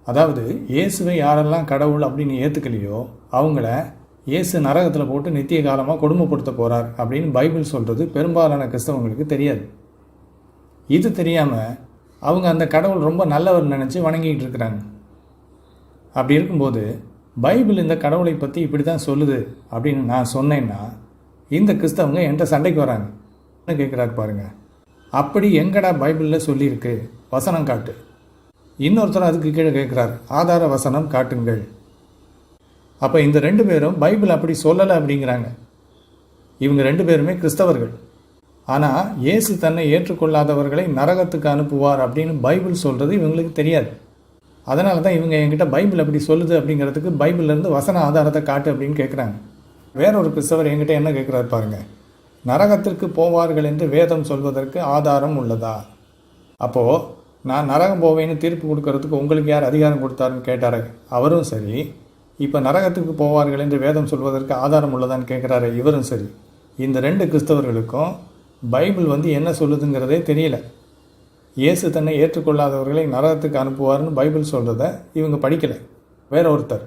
அதாவது இயேசுவை யாரெல்லாம் கடவுள் அப்படின்னு ஏற்றுக்கலையோ அவங்கள இயேசு நரகத்தில் போட்டு நித்திய காலமாக கொடுமைப்படுத்த போகிறார் அப்படின்னு பைபிள் சொல்கிறது பெரும்பாலான கிறிஸ்தவங்களுக்கு தெரியாது. இது தெரியாமல் அவங்க அந்த கடவுள் ரொம்ப நல்லவர் நினச்சி வணங்கிட்டு இருக்கிறாங்க. அப்படி இருக்கும்போது பைபிள் இந்த கடவுளை பற்றி இப்படி தான் சொல்லுது அப்படின்னு நான் சொன்னேன்னா இந்த கிறிஸ்தவங்க என்கிட்ட சண்டைக்கு வராங்க. என்ன கேட்குறாரு பாருங்கள், அப்படி எங்கடா பைபிளில் சொல்லியிருக்கு, வசனம் காட்டு. இன்னொருத்தர் அதுக்கு கீழே கேட்குறார், ஆதார வசனம் காட்டுங்கள். அப்போ இந்த 2 பேரும் பைபிள் அப்படி சொல்லலை அப்படிங்கிறாங்க. இவங்க 2 பேருமே கிறிஸ்தவர்கள். ஆனால் இயேசு தன்னை ஏற்றுக்கொள்ளாதவர்களை நரகத்துக்கு அனுப்புவார் அப்படின்னு பைபிள் சொல்கிறது இவங்களுக்கு தெரியாது. அதனால தான் இவங்க என்கிட்ட பைபிள் அப்படி சொல்லுது அப்படிங்கிறதுக்கு பைபிள்லேருந்து வசன ஆதாரத்தை காட்டு அப்படின்னு கேட்குறாங்க. வேறொரு கிறிஸ்தவர் என்கிட்ட என்ன கேட்குறாரு பாருங்கள், நரகத்திற்கு போவார்கள் என்று வேதம் சொல்வதற்கு ஆதாரம் உள்ளதா? அப்போது நான் நரகம் போவேன்னு தீர்ப்பு கொடுக்கறதுக்கு உங்களுக்கு யார் அதிகாரம் கொடுத்தாருன்னு கேட்டார். அவரும் சரி, இப்போ நரகத்துக்கு போவார்கள் என்று வேதம் சொல்வதற்கு ஆதாரம் உள்ளதான்னு கேட்குறாரு. இவரும் சரி. இந்த 2 கிறிஸ்தவர்களுக்கும் பைபிள் என்ன சொல்லுதுங்கிறதே தெரியல. இயேசு தன்னை ஏற்றுக்கொள்ளாதவர்களை நரகத்துக்கு அனுப்புவார்னு பைபிள் சொல்கிறத இவங்க படிக்கலை. வேற ஒருத்தர்,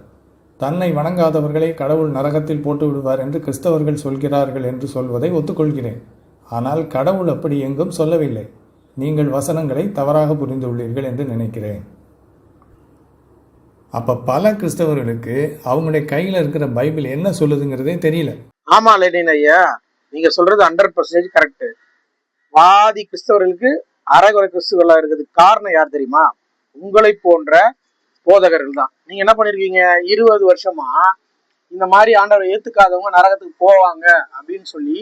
தன்னை வணங்காதவர்களை கடவுள் நரகத்தில் போட்டு விடுவார் என்று கிறிஸ்தவர்கள் சொல்கிறார்கள் என்று சொல்வதை ஒத்துக்கொள்கிறேன். ஆனால் கடவுள் அப்படி எங்கும் சொல்லவில்லை. நீங்கள் வசனங்களை தவறாக புரிந்துள்ளீர்கள் என்று நினைக்கிறேன். அப்ப பல கிறிஸ்தவர்களுக்கு அவங்களுடைய கையில இருக்கிற பைபிள் என்ன சொல்லுதுங்கிறதே தெரியல. ஆமா லெனின் ஐயா, நீங்க சொல்றது 100% கரெக்ட். பாதி கிறிஸ்தவர்களுக்கு அரைகுறை கிறிஸ்துவர்களா இருக்குது. காரணம் யார் தெரியுமா? உங்களை போன்ற போதகர்கள் தான். நீங்க என்ன பண்ணிருக்கீங்க, 20 வருஷமா இந்த மாதிரி ஆண்டவரை ஏத்துக்காதவங்க நரகத்துக்கு போவாங்க அப்படின்னு சொல்லி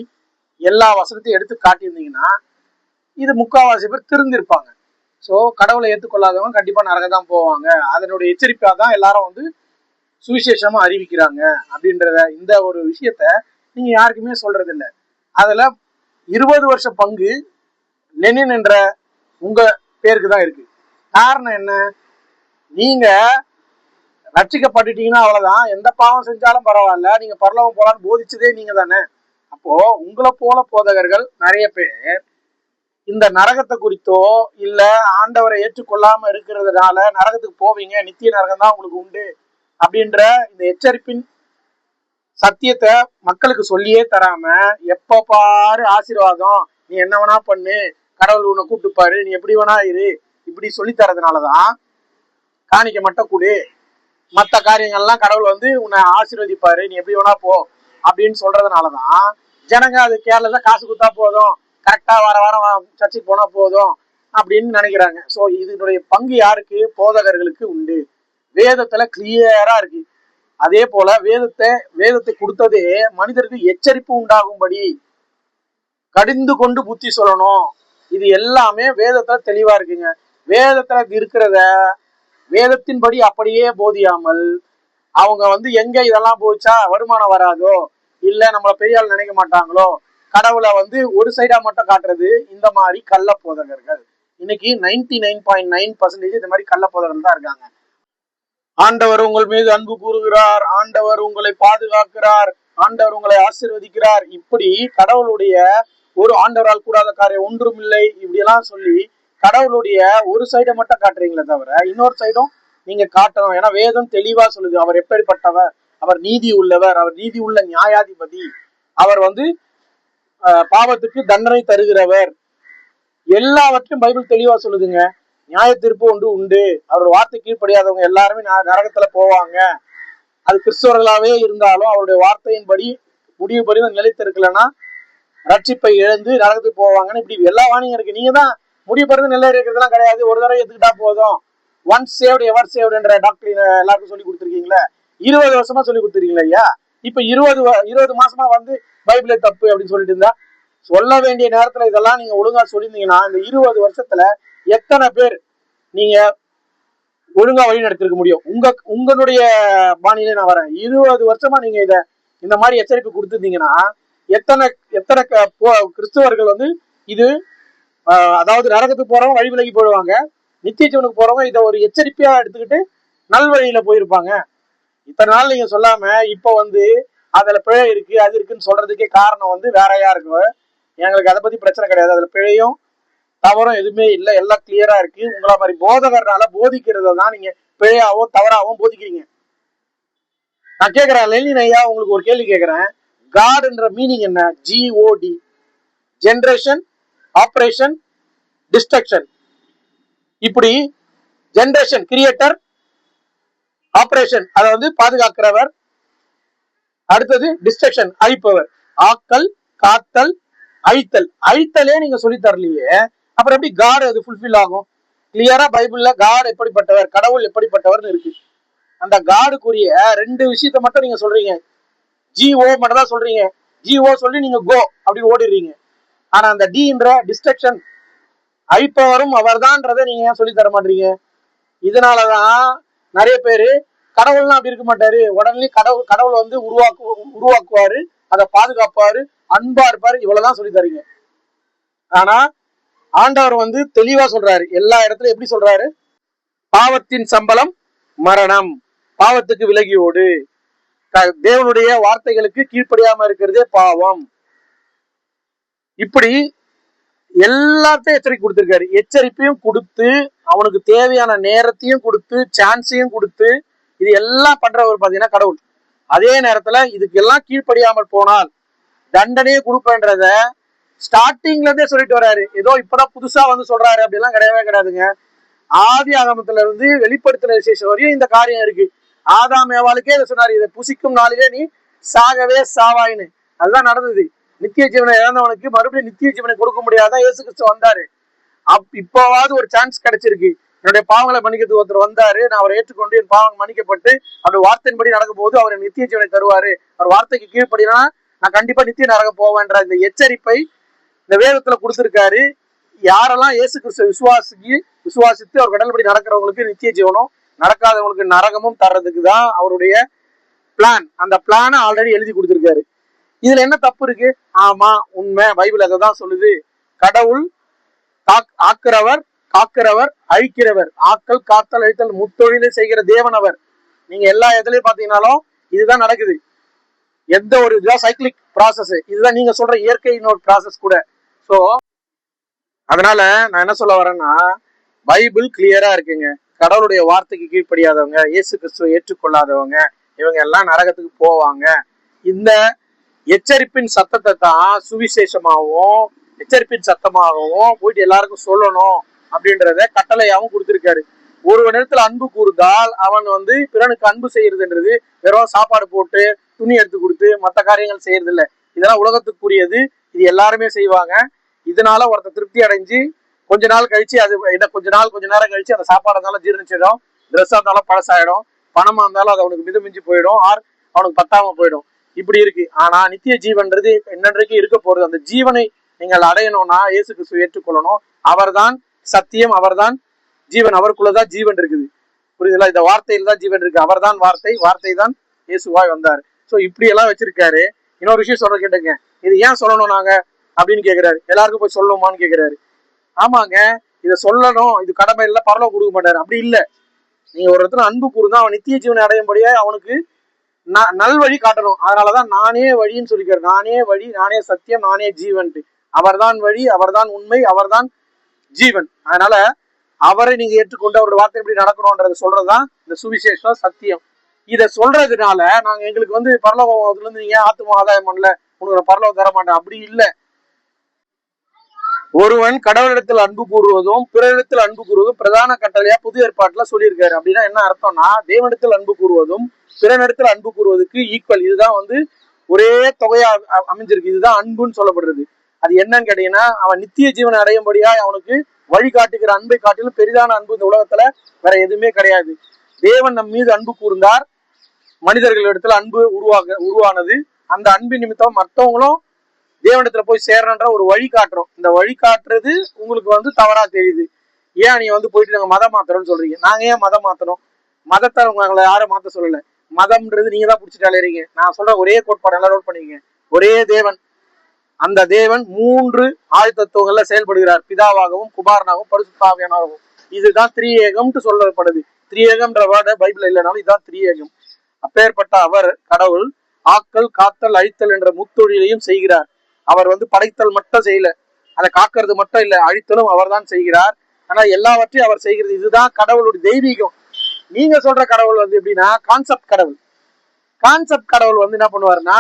எல்லா வசனத்தையும் எடுத்து காட்டியிருந்தீங்கன்னா இது முக்கால்வாசி பேர் திருந்திருப்பாங்க. ஸோ கடவுளை ஏற்றுக்கொள்ளாதவங்க கண்டிப்பா நரகம் தான் போவாங்க. அதனுடைய எச்சரிப்பா தான் எல்லாரும் சுவிசேஷமா அறிவிக்கிறாங்க அப்படின்றத இந்த ஒரு விஷயத்த நீங்க யாருக்குமே சொல்றது இல்லை. அதுல 20 வருஷம் பங்கு லெனின் என்ற உங்க பேருக்கு தான் இருக்கு. காரணம் என்ன? நீங்க ரட்சிக்கப்பட்டுட்டீங்கன்னா அவ்வளவுதான், எந்த பாவம் செஞ்சாலும் பரவாயில்ல, நீங்க பரலோகம் போலான்னு போதிச்சதே நீங்க தானே. அப்போ உங்களை போல போதகர்கள் நிறைய பேர் இந்த நரகத்தை குறித்தோ இல்ல ஆண்டவரை ஏற்றுக்கொள்ளாம இருக்கிறதுனால நரகத்துக்கு போவீங்க, நித்திய நரகம் தான் உங்களுக்கு உண்டு அப்படின்ற இந்த எச்சரிப்பின் சத்தியத்தை மக்களுக்கு சொல்லியே தராம எப்ப பாரு ஆசீர்வாதம், நீ என்ன வேணா பண்ணு, கடவுள் உன்னை கூப்பிட்டுப்பாரு, நீ எப்படி வேணா இரு, இப்படி சொல்லி தரதுனாலதான் காணிக்க மட்டும் கூடு, மற்ற காரியங்கள்லாம் கடவுள் உன்னை ஆசீர்வதிப்பாரு, நீ எப்படி வேணா போ அப்படின்னு சொல்றதுனாலதான் ஜனங்க அது கேரளா காசு கொடுத்தா போதும், கரெக்டா வார வாரம் சர்ச்சுக்கு போனா போதும் அப்படின்னு நினைக்கிறாங்க. ஸோ இதனுடைய பங்கு யாருக்கு? போதகர்களுக்கு உண்டு. வேதத்துல கிளியரா இருக்கு. அதே போல வேதத்தை கொடுத்ததே மனிதருக்கு எச்சரிப்பு உண்டாகும்படி, கடிந்து கொண்டு புத்தி சொல்லணும். இது எல்லாமே வேதத்துல தெளிவா இருக்குங்க. வேதத்துல இருக்கிறத வேதத்தின்படி அப்படியே போதியாமல் அவங்க எங்க இதெல்லாம் போச்சா வருமானம் வராதோ, இல்ல நம்மள பெரிய ஆள் நினைக்க மாட்டாங்களோ, கடவுளை ஒரு சைடா மட்டும் காட்டுறது இந்த மாதிரி கள்ள போதகர்கள் இன்னைக்கு 99.9% இந்த மாதிரி கள்ள போதகர்கள் தான் இருக்காங்க. ஆண்டவர் உங்கள் மீது அன்பு கூறுகிறார், ஆண்டவர் உங்களை பாதுகாக்கிறார், ஆண்டவர் உங்களை ஆசீர்வதிக்கிறார், இப்படி கடவுளுடைய ஒரு ஆண்டவரால் கூடாத காரியம் ஒன்றும் இல்லை இப்படி எல்லாம் சொல்லி கடவுளுடைய ஒரு சைடை மட்டும் காட்டுறீங்களே தவிர இன்னொரு சைடும் நீங்க காட்டணும். ஏன்னா வேதம் தெளிவா சொல்லுது, அவர் எப்படிப்பட்டவர், அவர் நீதி உள்ளவர், அவர் நீதி உள்ள நியாயாதிபதி, அவர் பாவத்துக்கு தண்டனை தருகிறவர், எல்லாவற்றையும் பைபிள் தெளிவா சொல்லுதுங்க. நியாய தீர்ப்பு ஒன்று உண்டு, அவரோட வார்த்தை கீழ்ப்படியாதவங்க எல்லாருமே நரகத்துல போவாங்க. அது கிறிஸ்தவர்களாவே இருந்தாலும் அவருடைய வார்த்தையின்படி முடிவுபடி நிலைத்திருக்கலன்னா ரட்சிப்பை இழந்து நரகத்துக்கு போவாங்கன்னு இப்படி எல்லா வாணியும் இருக்கு. நீங்க தான் முடிவு படுறது நிலை இருக்கிறதுலாம் கிடையாது, ஒரு தடவை எடுத்துக்கிட்டா போதும், ஒன்ஸ் சேவ்டு எவர் சேவ்டுன்ற டாக்டர் எல்லாருக்கும் சொல்லி கொடுத்துருக்கீங்களே, 20 வருஷமா சொல்லி கொடுத்துருக்கீங்களா ஐயா. இப்ப 20 மாசமா பைபிளே தப்பு அப்படின்னு சொல்லிட்டு இருந்தா, சொல்ல வேண்டிய நேரத்துல இதெல்லாம் நீங்க ஒழுங்கா சொல்லியிருந்தீங்கன்னா இந்த 20 வருஷத்துல எத்தனை பேர் நீங்க ஒழுங்கா வழி நடத்திருக்க முடியும்? உங்களுடைய பாணியிலே நான் வரேன். 20 வருஷமா நீங்க இந்த மாதிரி எச்சரிப்பு கொடுத்துருந்தீங்கன்னா எத்தனை கிறிஸ்தவர்கள் இது அதாவது நரகத்துக்கு போறவங்க வழி விலகி போயிடுவாங்க, நித்திய ஜீவனுக்கு போறவங்க இதை ஒரு எச்சரிப்பையா எடுத்துக்கிட்டு நல்வழியில போயிருப்பாங்க. இத்தனை நாள் நீங்க சொல்லாம இப்ப அதுல பிழை இருக்கு அது இருக்குன்னு சொல்றதுக்கே காரணம் வேறையா இருக்கு. எங்களுக்கு அதை பத்தி பிரச்சனை கிடையாது, அதுல பிழையும் தவறும் எதுவுமே இல்லை, எல்லாம் கிளியரா இருக்கு. உங்களா மாதிரி போதகர்னால போதிக்கிறத தான் நீங்க பிழையாவோ தவறாவோ போதிக்கிறீங்க. நான் கேட்கிறேன் லெனின் ஐயா, உங்களுக்கு ஒரு கேள்வி கேட்கிறேன். காட்ன்ற மீனிங் என்ன? GOD, generation, operation, destruction. இப்படி ஜெனரேஷன் கிரியேட்டர், ஆபரேஷன் அதை வந்து பாதுகாக்கிறவர், அடுத்தது டிஸ்ட்ரக்ஷன் அழிப்பவர். ஆக்கல், காத்தல், அழித்தல். அழித்தலே நீங்க சொல்லி தரலையே, அப்புறம் எப்படி காட் அது ஃபுல்ஃபில் ஆகும்? கிளியரா பைபிள்ல காட் எப்படிப்பட்டவர், கடவுள் எப்படிப்பட்டவர்னு இருக்கு. அந்த காடுக்குரிய 2 விஷயத்த மட்டும் நீங்க சொல்றீங்க. GO மட்டும் தான் சொல்றீங்க. GO சொல்லி நீங்க கோ அப்படின்னு ஓடிடுறீங்க. ஆனா அந்த டின்ற டிஸ்ட்ரக்ஷன் அழிப்பவரும் அவர்தான்றதை நீங்க ஏன் சொல்லி தர மாட்டீங்க? இதனாலதான் நிறைய பேரு கடவுள்லாம் அப்படி இருக்க மாட்டாரு, உடனே கடவுள் வந்து உருவாக்குவாரு, அதை பாதுகாப்பாரு, அன்பா இருப்பாரு, இவ்வளவுதான் சொல்லி தரீங்க. ஆனா ஆண்டவர் வந்து தெளிவா சொல்றாரு, எல்லா இடத்துலயும் எப்படி சொல்றாரு? பாவத்தின் சம்பளம் மரணம், பாவத்துக்கு விலகியோடு, தேவனுடைய வார்த்தைகளுக்கு கீழ்ப்படியாம இருக்கிறதே பாவம். இப்படி எல்லாத்தையும் எச்சரிக்கை கொடுத்திருக்காரு. எச்சரிப்பையும் கொடுத்து, அவனுக்கு தேவையான நேரத்தையும் கொடுத்து, சான்ஸையும் கொடுத்து, இது எல்லாம் பண்றவர் பாத்தீங்கன்னா கடவுள். அதே நேரத்துல இதுக்கு எல்லாம் கீழ்ப்படியாமல் போனால் தண்டனையே கொடுப்பேன்றத ஸ்டார்டிங்ல இருந்தே சொல்லிட்டு வர்றாரு. ஏதோ இப்பதான் புதுசா வந்து சொல்றாரு அப்படிலாம் கிடையவே கிடையாதுங்க. ஆதி ஆகமத்துல இருந்து வெளிப்படுத்தின விசேஷம் வரையும் இந்த காரியம் இருக்கு. ஆதாம் ஏவாளுக்கே இதை சொன்னாரு, இதை புசிக்கும் நாளிலே நீ சாகவே சாவாயின்னு. அதுதான் நடந்தது. நித்திய ஜீவனை இழந்தவனுக்கு மறுபடியும் நித்திய ஜீவனை கொடுக்க முடியாதான் இயேசு கிறிஸ்து வந்தாரு. இப்போவாவது ஒரு சான்ஸ் கிடைச்சிருக்கு. என்னுடைய பாவங்களை மன்னிக்கிறதுக்கு ஒருத்தர் வந்தாரு, நான் அவரை ஏற்றுக்கொண்டு என் பாவங்கள் மன்னிக்கப்பட்டு அவருடைய வார்த்தையின்படி நடக்கும் போது அவர் நித்திய ஜீவனை தருவாரு, அவர் வார்த்தைக்கு கீழ்ப்படினா நான் கண்டிப்பா நித்திய நரகம் போவேன்ற இந்த எச்சரிப்பை இந்த வேதத்துல கொடுத்திருக்காரு. யாரெல்லாம் இயேசு கிறிஸ்துவ விசுவாசித்து அவர் கடல்படி நடக்கிறவங்களுக்கு நித்திய ஜீவனும், நடக்காதவங்களுக்கு நரகமும் தர்றதுக்கு தான் அவருடைய பிளான். அந்த பிளானை ஆல்ரெடி எழுதி கொடுத்திருக்காரு. இதுல என்ன தப்பு இருக்கு? ஆமா, உண்மை. பைபிள் அதை தான் சொல்லுது. கடவுள் ஆக்குறவர், காக்கிறவர், அழிக்கிறவர். ஆக்கல், காத்தல், அழித்தல் முத்தொழிலை செய்கிற தேவன் அவர். நீங்க எல்லா இடத்துலயும் பாத்தீங்கன்னாலும் இதுதான் நடக்குது. எந்த ஒரு இதுதான் சைக்கிளிக் ப்ராசஸ். இதுதான் நீங்க சொல்ற இயற்கையின் ஒரு ப்ராசஸ் கூட. சோ அதனால நான் என்ன சொல்ல வரேன்னா, பைபிள் கிளியரா இருக்குங்க. கடவுளுடைய வார்த்தைக்கு கீழ்ப்படியாதவங்க, இயேசு கிறிஸ்துவை ஏற்றுக்கொள்ளாதவங்க, இவங்க எல்லாம் நரகத்துக்கு போவாங்க. இந்த எச்சரிப்பின் சத்தத்தை தான் சுவிசேஷமாகவும் எச்சரிப்பின் சத்தமாகவும் போயிட்டு எல்லாருக்கும் சொல்லணும் அப்படின்றத கட்டளையாவும் கொடுத்திருக்காரு. ஒரு நேரத்துல அன்பு கூறுதால் அவன் வந்து பிறனுக்கு அன்பு செய்யறதுன்றது வெறும் சாப்பாடு போட்டு துணி எடுத்து கொடுத்து மற்ற காரியங்கள் செய்யறது இல்லை. இதெல்லாம் உலகத்துக்குரியது. இது எல்லாருமே செய்வாங்க. இதனால ஒருத்தர் திருப்தி அடைஞ்சு கொஞ்ச நாள் கழிச்சு அது கொஞ்ச நேரம் கழிச்சு அந்த சாப்பாடு இருந்தாலும் ஜீரணிச்சிடும், ட்ரெஸ்ஸா இருந்தாலும் பழசாயிடும், பணமா இருந்தாலும் அது அவனுக்கு மிதமிஞ்சு போயிடும், ஆர் அவனுக்கு பத்தாம போயிடும். இப்படி இருக்கு. ஆனா நித்திய ஜீவன்றது என்னன்றைக்கு இருக்க போறது. அந்த ஜீவனை நீங்கள் அடையணும்னா இயேசு கிறிஸ்துவை ஏற்றுக்கொள்ளணும். அவர்தான் சத்தியம், அவர்தான் ஜீவன், அவருக்குள்ளதான் ஜீவன் இருக்குது. புரியுதுல? இந்த வார்த்தையில தான் ஜீவன் இருக்கு. அவர் தான் வார்த்தை, வார்த்தை தான் இயேசுவாய் வந்தாரு. சோ இப்படி எல்லாம் வச்சிருக்காரு. இன்னொரு விஷயம் சொல்ற கேட்டுங்க, இது ஏன் சொல்லணும் நாங்க அப்படின்னு கேக்குறாரு. எல்லாருக்கும் போய் சொல்லணுமான்னு கேக்குறாரு. ஆமாங்க, இதை சொல்லணும், இது கடமை இல்லை, பரலோகம் கொடுக்க மாட்டாரு. அப்படி இல்லை. நீங்க ஒரு இடத்துல அன்பு கூறுங்க, அவன் நித்திய ஜீவனை அடையும்படியா அவனுக்கு நல்வழி காட்டணும். அதனாலதான் நானே வழின்னு சொல்லிக்கிறார். நானே வழி, நானே சத்தியம், நானே ஜீவன்ட்டு. அவர்தான் வழி, அவர்தான் உண்மை, அவர்தான் ஜீவன். அதனால அவரை நீங்க ஏற்றுக்கொண்டு அவருடைய வார்த்தை எப்படி நடக்கணும்ன்றத சொல்றதுதான் இந்த சுவிசேஷம், சத்தியம். இதை சொல்றதுனால நாங்க எங்களுக்கு வந்து பரலோகத்துல இருந்து நீங்க ஆத்தும ஆதாயம் பண்ணல, உனக்கு பரலோகம் தர மாட்டேன் அப்படி இல்லை. ஒருவன் கடவுளிடத்தில் அன்பு கூறுவதும் பிறரிடத்தில் அன்பு கூறுவதும் பிரதான கட்டளையா புது ஏற்பாட்டுல சொல்லியிருக்காரு. அப்படின்னா என்ன அர்த்தம்னா, தேவனிடத்தில் அன்பு கூறுவதும் பிறனிடத்தில் அன்பு கூறுவதற்கு ஈக்குவல். இதுதான் வந்து ஒரே தொகையா அமைஞ்சிருக்கு. இதுதான் அன்புன்னு சொல்லப்படுறது. அது என்னன்னு கேட்டீங்கன்னா, அவன் நித்திய ஜீவனை அடையும்படியா அவனுக்கு வழிகாட்டுகிற அன்பை காட்டிலும் பெரிதான அன்பு இந்த உலகத்துல வேற எதுவுமே கிடையாது. தேவன் நம் மீது அன்பு கூர்ந்தார், மனிதர்களிடத்துல அன்பு உருவானது. அந்த அன்பின் நிமித்தம் மற்றவங்களும் தேவனிடத்துல போய் சேரன்ற ஒரு வழி காட்டுறோம். இந்த வழி காட்டுறது உங்களுக்கு வந்து தவறா தெரியுது. ஏன் நீ வந்து போயிட்டு நாங்க மதம் மாத்துறோம்னு சொல்றீங்க? நாங்க ஏன் மதம் மாத்தணும்? மதத்தை உங்களை யாரும் மாத்த சொல்லல. மதம்ன்றது நீங்க தான் பிடிச்சிட்டு அலையறீங்க. நான் சொல்ற ஒரே கோட்பாடு எல்லாம் நோட் பண்ணிக்கங்க. ஒரே தேவன். அந்த தேவன் 3 ஆழ்த்தத்துவங்கள்ல செயல்படுகிறார். பிதாவாகவும், குமாரனாகவும், பரிசுத்த ஆவியானவராகவும். இதுதான் திரியேகம்னு சொல்லப்படுது. திரியேகம்ன்ற வேர்டு பைபிள் இல்லைனாலும் இதுதான் திரியேகம். அப்பேற்பட்ட அவர் கடவுள் ஆக்கல், காத்தல், அழித்தல் என்ற முத்தொழிலையும் செய்கிறார். அவர் வந்து படைத்தல் மட்டும் செய்யல, அதை காக்கிறது மட்டும் இல்ல, அழித்தலும் அவர் தான் செய்கிறார். ஆனா எல்லாவற்றையும் அவர் செய்கிறது. இதுதான் கடவுளுடைய தெய்வீகம். நீங்க சொல்ற கடவுள் வந்து எப்படின்னா கான்செப்ட் கடவுள். கான்செப்ட் கடவுள் வந்து என்ன பண்ணுவாருன்னா,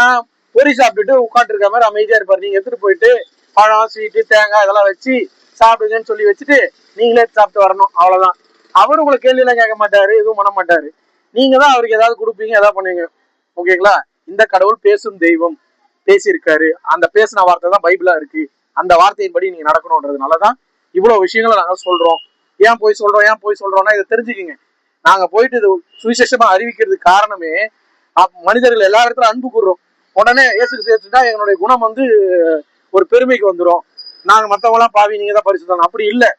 பொறி சாப்பிட்டுட்டு உட்காந்து இருக்க மாதிரி அமைதியா இருப்பாரு. நீங்க எடுத்துட்டு போயிட்டு பழம், ஸ்வீட்டு, தேங்காய் இதெல்லாம் வச்சு சாப்பிடுங்கன்னு சொல்லி வச்சுட்டு நீங்களே சாப்பிட்டு வரணும், அவ்வளவுதான். அவரு உங்களை கேள்வி எல்லாம் கேட்க மாட்டாரு, எதுவும் பண்ண மாட்டாரு. நீங்க தான் அவருக்கு ஏதாவது கொடுப்பீங்க, ஏதாவது பண்ணுவீங்க. ஓகேங்களா? இந்த கடவுள் பேசும் தெய்வம், பேசியிருக்காரு. அந்த பேசின வார்த்தை தான் பைபிளா இருக்கு. அந்த வார்த்தையின்படி நீங்க நடக்கணும்ன்றதுனாலதான் இவ்வளவு விஷயங்களை நாங்க சொல்றோம். ஏன் போய் சொல்றோம்னா இதை தெரிஞ்சுக்கிங்க. நாங்க போயிட்டு இது சுவிசேஷமா அறிவிக்கிறதுக்கு காரணமே மனிதர்கள் எல்லா இடத்துல அன்பு கூறுறோம். உடனே இயேசுக்கு சேர்த்துட்டா எங்களுடைய குணம் வந்து ஒரு பெருமைக்கு வந்துடும். நாங்க மத்தவங்க எல்லாம் பாவி, நீங்க தான் பரிசுத்தம். அப்படி இல்லை.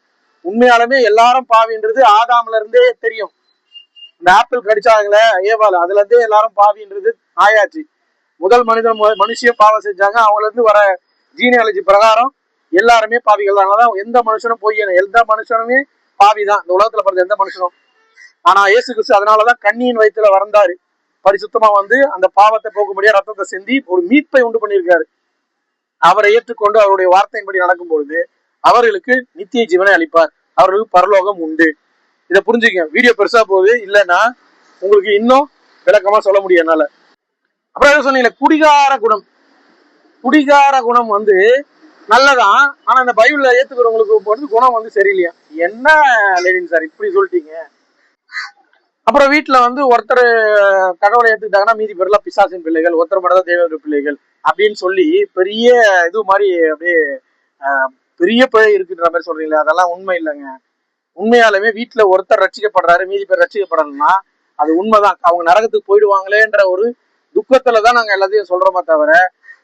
உண்மையாலுமே எல்லாரும் பாவின்றது ஆதாம்ல இருந்தே தெரியும். இந்த ஆப்பிள் கடிச்சாங்களே ஏவால, அதுல இருந்தே எல்லாரும் பாவின்றது ஆயாச்சு. முதல் மனுஷியும் பாவம் செஞ்சாங்க. அவங்கள இருந்து வர ஜீனியாலஜி பிரகாரம் எல்லாருமே பாவிகள் தான். அதனால எந்த மனுஷனும் எந்த மனுஷனுமே பாவிதான் இந்த உலகத்துல பிறந்த எந்த மனுஷனும். ஆனா இயேசு கிறிஸ்து அதனாலதான் கண்ணியின் வயிற்றுல வந்தாரு. பரிசுத்தமா வந்து அந்த பாவத்தை போக்கும்படியா ரத்தத்தை சிந்தி ஒரு மீட்பை உண்டு பண்ணியிருக்காரு. அவரை ஏற்றுக்கொண்டு அவருடைய வார்த்தையின்படி நடக்கும் பொழுது அவர்களுக்கு நித்திய ஜீவனை அளிப்பார். அவர்களுக்கு பரலோகம் உண்டு. இதை புரிஞ்சுக்க. வீடியோ பெருசா போகுது, இல்லைன்னா உங்களுக்கு இன்னும் விளக்கமா சொல்ல முடியும் என்னால. அப்புறம் என்ன சொன்னீங்க, குடிகார குணம். குடிகார குணம் வந்து நல்லதான். ஆனா இந்த பைபிள்ல ஏத்துக்கிறவங்களுக்கு வந்து குணம் வந்து சரியில்லையா? என்ன லெனின் சார் இப்படி சொல்லிட்டீங்க? அப்புறம் வீட்டுல வந்து ஒருத்தர் கடவுளை ஏத்துக்கிட்டாங்கன்னா மீதி பேர்லாம் பிசாசின் பிள்ளைகள், ஒருத்தர் மட்டும் தான் தேவனுடைய பிள்ளைகள் அப்படின்னு சொல்லி பெரிய இது மாதிரி அப்படியே பெரிய பிழை இருக்குன்ற மாதிரி சொல்றீங்களா? அதெல்லாம் உண்மை இல்லைங்க. உண்மையாலுமே வீட்டுல ஒருத்தர் ரட்சிக்கப்படுறாரு, மீதி பேர் ரட்சிக்கப்படணும்னா அது உண்மைதான். அவங்க நரகத்துக்கு போயிடுவாங்களேன்ற ஒரு துக்கத்துலதான் நாங்க எல்லாத்தையும் சொல்றோமே தவிர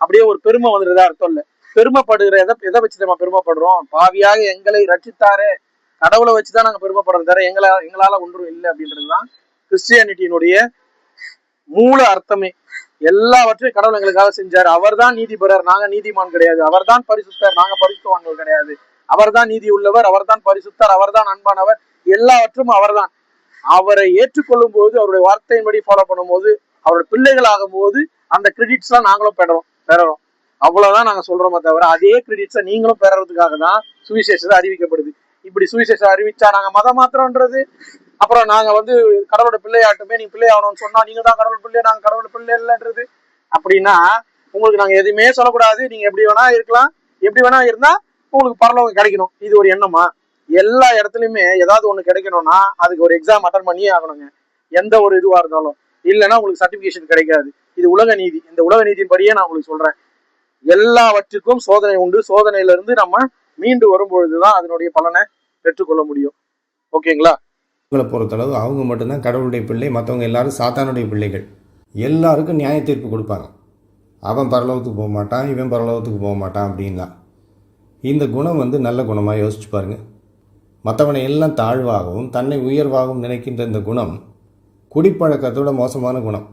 அப்படியே ஒரு பெருமை வந்துடுறதா அர்த்தம் இல்லை. பெருமைப்படுகிற எதை வச்சு நம்ம பெருமைப்படுறோம்? பாவியாக எங்களை ரட்சித்தாரு கடவுளை வச்சுதான் நாங்க பெருமைப்படுறோம் தவிர எங்களால ஒன்றும் இல்லை அப்படின்றதுதான் கிறிஸ்டியானிட்டியினுடைய மூல அர்த்தமே. எல்லாவற்றையும் கடவுள் எங்களுக்காக செஞ்சாரு. அவர் தான் நீதிபரர், நாங்க நீதிமான் கிடையாது. அவர் தான் பரிசுத்தர், நாங்க பரிசுத்தவான்கள் கிடையாது. அவர் தான் நீதி உள்ளவர், அவர் தான் பரிசுத்தர், அவர் தான் அன்பானவர், எல்லாவற்றும் அவர் தான். அவரை ஏற்றுக்கொள்ளும் போது, அவருடைய வார்த்தையின்படி ஃபாலோ பண்ணும் போது, அவருடைய பிள்ளைகள் ஆகும் போது அந்த கிரெடிட்ஸ் எல்லாம் நாங்களும் பெறறோம். அவ்வளவுதான் நாங்க சொல்றோமே தவிர அதே கிரெடிட்ஸை நீங்களும் பெறறதுக்காக தான் சுவிசேஷத்தை அறிவிக்கப்படுது. இப்படி சுவிசேஷம் அறிவிச்சா நாங்க மதம் மாத்திரம்ன்றது, அப்புறம் நாங்க வந்து கடவுளோட பிள்ளையாட்டுமே நீங்க பிள்ளை ஆகணும்னு சொன்னா நீங்க தான் கடவுள் பிள்ளை, நாங்க கடவுள் பிள்ளை இல்லைன்றது. அப்படின்னா உங்களுக்கு நாங்க எதுவுமே சொல்லக்கூடாது. நீங்க எப்படி வேணா இருக்கலாம், எப்படி வேணா இருந்தா உங்களுக்கு பரலோகம் கிடைக்கணும், இது ஒரு எண்ணமா? எல்லா இடத்துலயுமே ஏதாவது ஒண்ணு கிடைக்கணும்னா அதுக்கு ஒரு எக்ஸாம் அட்டன் பண்ணியே ஆகணுங்க, எந்த ஒரு இதுவா இருந்தாலும். இல்லைன்னா உங்களுக்கு சர்டிபிகேஷன் கிடைக்காது. இது உலக நீதி. இந்த உலக நீதியின் படியே நான் உங்களுக்கு சொல்றேன். எல்லாவற்றுக்கும் சோதனை உண்டு. சோதனையில இருந்து நம்ம மீண்டு வரும்பொழுதுதான் அதனுடைய பலனை பெற்றுக்கொள்ள முடியும். ஓகேங்களா? உங்களை பொறுத்தளவு அவங்க மட்டும்தான் கடவுளுடைய பிள்ளை, மற்றவங்க எல்லாரும் சாத்தானுடைய பிள்ளைகள். எல்லாருக்கும் நியாய தீர்ப்பு கொடுப்பாங்க. அவன் பரலோகத்துக்கு போக மாட்டான், இவன் பரலோகத்துக்கு போக மாட்டான் அப்படின்லாம். இந்த குணம் வந்து நல்ல குணமாக யோசிச்சு பாருங்க. மற்றவனை எல்லாம் தாழ்வாகவும் தன்னை உயர்வாகவும் நினைக்கின்ற இந்த குணம் குடிப்பழக்கத்தோட மோசமான குணம்.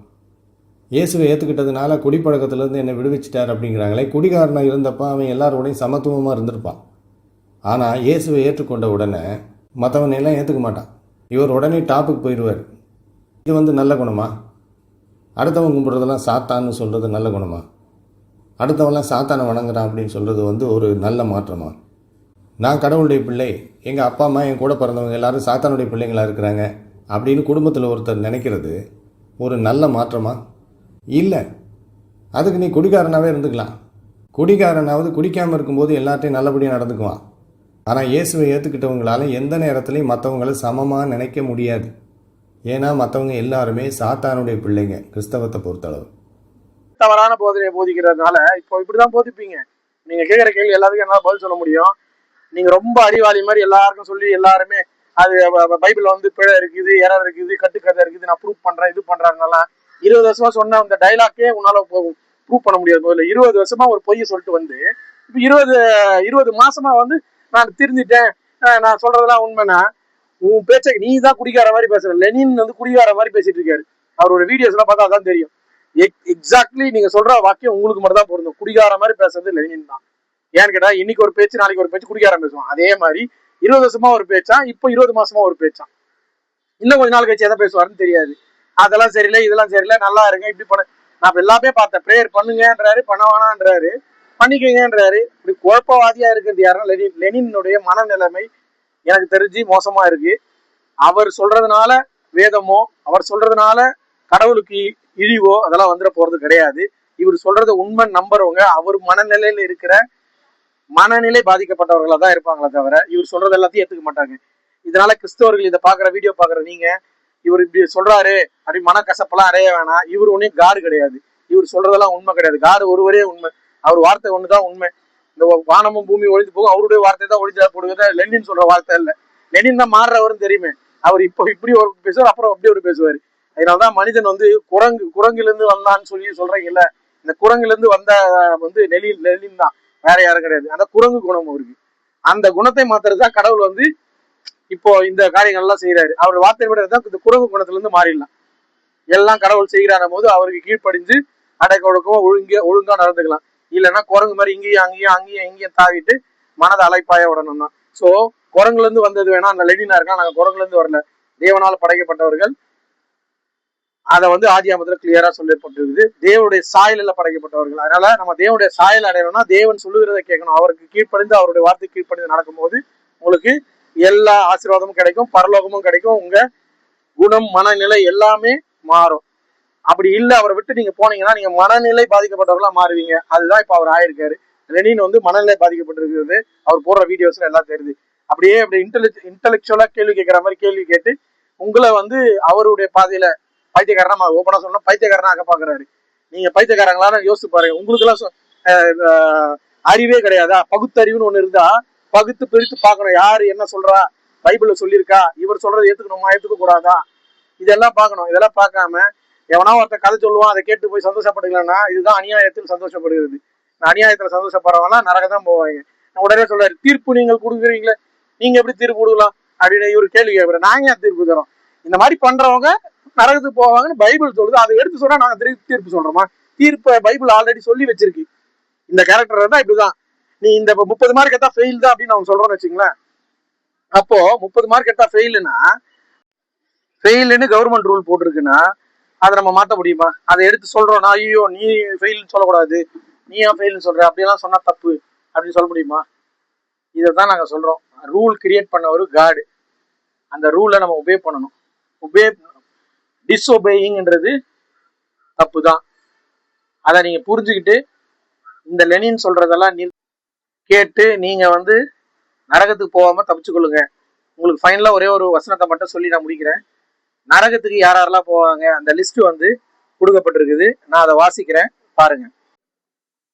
இயேசுவை ஏற்றுக்கிட்டதுனால குடிப்பழக்கத்திலேருந்து என்னை விடுவிச்சிட்டார் அப்படிங்கிறாங்களே. குடிகாரனாக இருந்தப்போ அவன் எல்லாரோடையும் சமத்துவமாக இருந்திருப்பான். ஆனால் இயேசுவை ஏற்றுக்கொண்ட உடனே மற்றவனை எல்லாம் ஏற்றுக்க மாட்டான். இவர் உடனே டாப்புக்கு போயிடுவார். இது வந்து நல்ல குணமா? அடுத்தவன் கும்பிட்றதெல்லாம் சாத்தான்னு சொல்கிறது நல்ல குணமா? அடுத்தவன்லாம் சாத்தானை வணங்குறான் அப்படின்னு சொல்கிறது வந்து ஒரு நல்ல மாற்றமா? நான் கடவுளுடைய பிள்ளை, எங்கள் அப்பா அம்மா என் கூட பிறந்தவங்க எல்லாரும் சாத்தானுடைய பிள்ளைங்களாக இருக்கிறாங்க அப்படின்னு குடும்பத்தில் ஒருத்தர் நினைக்கிறது ஒரு நல்ல மாற்றமா? இல்லை. அதுக்கு நீ குடிகாரனாகவே இருந்துக்கலாம். குடிகாரனாவது குடிக்காமல் இருக்கும்போது எல்லாத்தையும் நல்லபடியாக நடந்துக்குவான். ஆனால் இயேசுவை ஏற்றுக்கிட்டவங்களால எந்த நேரத்துலையும் மற்றவங்களை சமமாக நினைக்க முடியாது. ஏன்னா மற்றவங்க எல்லாருமே சாத்தானுடைய பிள்ளைங்க கிறிஸ்தவத்தை பொறுத்தளவு. தவறான போதனையை போதிக்கிறதுனால இப்போ இப்படிதான் போதிப்பீங்க. நீங்க கேட்குற கேள்வி எல்லாத்துக்கும் என்னால் பதில் சொல்ல முடியும். நீங்க ரொம்ப அறிவாளி மாதிரி எல்லாருக்கும் சொல்லி எல்லாருமே அது பைபிள் வந்து பிழை இருக்குது, எரர் இருக்குது, கட்டுக்கதை இருக்குது, நான் ப்ரூவ் பண்றேன், இது பண்றாங்கலாம் 20 வருஷமா சொன்ன அந்த டைலாக்கே உன்னால ப்ரூவ் பண்ண முடியாது. முதல்ல 20 வருஷமா ஒரு பொய்யை சொல்லிட்டு வந்து இப்போ 20 மாசமா வந்து நான் திருந்திட்டேன், நான் சொல்றதெல்லாம் உண்மைனா உன் பேச்சை நீ தான் குடிக்கார மாதிரி பேசுற. லெனின் வந்து குடிக்கார மாதிரி பேசிட்டு இருக்காரு. அவரோட வீடியோஸ் எல்லாம் பார்த்தா அதான் தெரியும். எக்ஸாக்ட்லி நீங்க சொல்ற வாக்கியம் உங்களுக்கு மட்டும் தான் பொருந்தும். குடிகார மாதிரி பேசுறது லெனின் தான். ஏன்னு கேட்டா இன்னைக்கு ஒரு பேச்சு நாளைக்கு ஒரு பேச்சு குடிகாரம் பேசுவான். அதே மாதிரி 20 வருஷமா ஒரு பேச்சா, இப்போ 20 மாசமா ஒரு பேச்சா, இன்னும் கொஞ்ச நாள் கழிச்சு எதை பேசுவாருன்னு தெரியாது. அதெல்லாம் சரியில்லை, இதெல்லாம் சரியில்லை, நல்லா இருங்க, இப்படி பண்ண. நான் எல்லாமே பார்த்தேன். ப்ரேயர் பண்ணுங்கன்றாரு, பண்ண வேணான்றாரு, பண்ணிக்கங்கன்றாரு. இப்படி குழப்பவாதியா இருக்கிறது யாருன்னா லெனினுடைய மனநிலைமை எனக்கு தெரிஞ்சு மோசமா இருக்கு. அவர் சொல்றதுனால வேதமோ அவர் சொல்றதுனால கடவுளுக்கு இழிவோ அதெல்லாம் வந்துட போறது கிடையாது. இவர் சொல்றத உண்மை நம்புறவங்க அவர் மனநிலையில இருக்கிற மனநிலை பாதிக்கப்பட்டவர்களா தான் இருப்பாங்களே தவிர இவர் சொல்றது எல்லாத்தையும் ஏத்துக்க மாட்டாங்க. இதனால கிறிஸ்தவர்கள் இதை பாக்குற வீடியோ பாக்குற நீங்க இவர் இப்படி சொல்றாரு அப்படி மனக்கசப்பெல்லாம் அடைய வேணாம். இவர் ஒன்னும் காடு கிடையாது, இவர் சொல்றதெல்லாம் உண்மை கிடையாது. காடு ஒருவரே உண்மை, அவர் வார்த்தை ஒண்ணுதான் உண்மை. இந்த வானமும் பூமி ஒழிந்து போகும், அவருடைய வார்த்தை தான் ஒழிஞ்சா போடுவது. லெனின் சொல்ற வார்த்தை இல்ல, லெனின் தான் மாறுறவரும் தெரியுமே. அவர் இப்போ இப்படி ஒரு பேசுவார், அப்புறம் அப்படி ஒரு பேசுவாரு. அதனாலதான் மனிதன் வந்து குரங்குல இருந்து வந்தான்னு சொல்றீங்கல்ல, இந்த குரங்குல இருந்து வந்த லெனின் தான், வேற யாரும் கிடையாது. அந்த குரங்கு குணம் அவருக்கு, அந்த குணத்தை மாத்துறதுதான் கடவுள் வந்து இப்போ இந்த காரியங்கள் எல்லாம் செய்யறாரு. அவர் வார்த்தை விட இந்த குரங்கு குணத்துல இருந்து மாறிடலாம். எல்லாம் கடவுள் செய்கிறான போது அவருக்கு கீழ்ப்படிஞ்சு அடக்க ஒடுக்கமா ஒழுங்கா நடந்துக்கலாம். இல்லைன்னா குரங்கு மாதிரி இங்கேயும் தாவிட்டு மனதை அலைப்பாய விடணும் தான். சோ குரங்குல இருந்து வந்தது வேணா அந்த லெனினா இருக்கா, நாங்க குரங்குல இருந்து வரல, தேவனால் படைக்கப்பட்டவர்கள். அதை வந்து ஆதியாமத்துல கிளியரா சொல்லப்பட்டிருக்குது. தேவனுடைய சாயலில் படைக்கப்பட்டவர்கள். அதனால நம்ம தேவனுடைய சாயல் அடையணும்னா தேவன் சொல்லுகிறத கேட்கணும். அவருக்கு கீழ்ப்படிந்து அவருடைய வார்த்தை கீழ்ப்படிந்து நடக்கும்போது உங்களுக்கு எல்லா ஆசீர்வாதமும் கிடைக்கும், பரலோகமும் கிடைக்கும். உங்க குணம் மனநிலை எல்லாமே மாறும். அப்படி இல்லை அவரை விட்டு நீங்க போனீங்கன்னா நீங்க மனநிலை பாதிக்கப்பட்டவர்களா மாறுவீங்க. அதுதான் இப்ப அவர் ஆயிருக்காரு. லெனின் வந்து மனநிலை பாதிக்கப்பட்டிருக்கிறது அவர் போடுற வீடியோஸ்ல எல்லாம் தெரியுது. அப்படியே அப்படி இன்டெலெக்சுவலா கேள்வி கேட்கிற மாதிரி கேள்வி கேட்டு உங்களை வந்து அவருடைய பாதையில பைத்தியக்காரனா ஓப்பனா சொன்னா பைத்தியக்காரனா ஆக்க பாக்குறாரு. நீங்க பைத்தியக்காரங்களான்னு யோசிச்சு பாருங்க. உங்களுக்கு எல்லாம் அறிவே கிடையாதா? பகுத்தறிவுன்னு ஒண்ணு இருந்தா பகுத்து பிரித்து பார்க்கணும். யாரு என்ன சொல்றா, பைபிள்ல சொல்லியிருக்கா, இவர் சொல்றது ஏத்துக்கணுமா ஏத்துக்க கூடாதா, இதெல்லாம் பார்க்கணும். இதெல்லாம் பார்க்காம எவனா ஒருத்தன் கதை சொல்லுவான், அதை கேட்டு போய் சந்தோஷப்பட்டுக்கலன்னா இதுதான் அநியாயத்தில் சந்தோஷப்படுகிறது. அநியாயத்துல சந்தோஷப்படுறவனா நரகதான் போவாங்க. உடனே சொல்றாரு, தீர்ப்பு நீங்கள் கொடுக்குறீங்களே, நீங்க எப்படி தீர்ப்பு கொடுக்கலாம் அப்படின்னு இவரு கேள்வி கேட்கிறேன். நாங்க ஏன் தீர்ப்பு தரோம்? இந்த மாதிரி பண்றவங்க நரகத்துக்கு போவாங்கன்னு பைபிள் சொல்லுது. அதை எடுத்து சொன்னா நாங்க தீர்ப்பு சொல்றோமா? தீர்ப்பை பைபிள் ஆல்ரெடி சொல்லி வச்சிருக்கு. இந்த கேரக்டர் தான் இப்படிதான், நீ இந்த 30 மார்க் எடுத்தா ஃபெயில் தான் அப்படின்னு அவங்க சொல்றோம்னு வச்சுங்களேன். அப்போ 30 மார்க் எடுத்தா ஃபெயிலுன்னா, ஃபெயிலுன்னு கவர்மெண்ட் ரூல் போட்டிருக்குன்னா அதை நம்ம மாற்ற முடியுமா? அதை எடுத்து சொல்றோம்னா ஐயோ நீ ஃபெயில்னு சொல்லக்கூடாது, நீ ஏன் ஃபெயில்னு சொல்ற, அப்படியெல்லாம் சொன்னா தப்பு அப்படின்னு சொல்ல முடியுமா? இதைதான் நாங்க சொல்றோம். ரூல் கிரியேட் பண்ண ஒரு காடு, அந்த ரூலை நம்ம ஒபே பண்ணணும். டிஸ்ஒபேயிங்ன்றது தப்பு தான். அதை நீங்க புரிஞ்சுக்கிட்டு இந்த லெனின் சொல்றதெல்லாம் கேட்டு நீங்க வந்து நரகத்துக்கு போகாம தப்பிச்சுக்கொள்ளுங்க. உங்களுக்கு ஃபைனலா ஒரே ஒரு வசனத்தை மட்டும் சொல்லி நான் முடிக்கிறேன். நரகத்துக்கு யாரெல்லாம் போவாங்க அந்த லிஸ்ட் வந்து கொடுக்கப்பட்டிருக்குது. நான் அதை வாசிக்கிறேன் பாருங்க.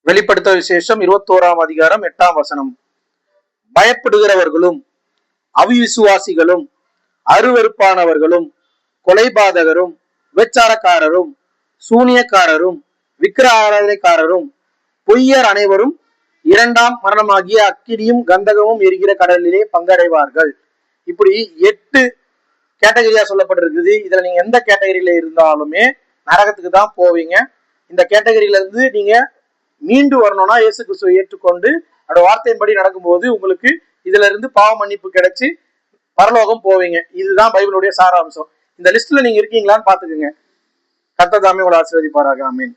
வெளிப்படுத்த விசேஷம் 21ஆம் அதிகாரம் 8ஆம் வசனம். பயப்படுகிறவர்களும் அவிசுவாசிகளும் அருவருப்பானவர்களும் கொலைபாதகரும் விபச்சாரக்காரரும் சூனியக்காரரும் விக்கிர ஆராதனைக்காரரும் பொய்யர் அனைவரும் 2ஆம் மரணமாகிய அக்கினியும் கந்தகமும் எரிகிற கடலிலே பங்கடைவார்கள். இப்படி 8 கேட்டகரியா சொல்லப்பட்டிருக்குது. இதுல நீங்க எந்த கேட்டகரியில இருந்தாலுமே நரகத்துக்கு தான் போவீங்க. இந்த கேட்டகரியில இருந்து நீங்க மீண்டு வரணும்னா இயேசு கிறிஸ்துவை ஏற்றுக்கொண்டு அதோட வார்த்தையின்படி நடக்கும்போது உங்களுக்கு இதுல இருந்து பாவ மன்னிப்பு கிடைச்சு பரலோகம் போவீங்க. இதுதான் பைபிளுடைய சாராம்சம். இந்த லிஸ்ட்ல நீங்க இருக்கீங்களான்னு பாத்துக்கோங்க. கர்த்தர் தாமே உங்களை ஆசீர்வதிப்பாராக. ஆமென்.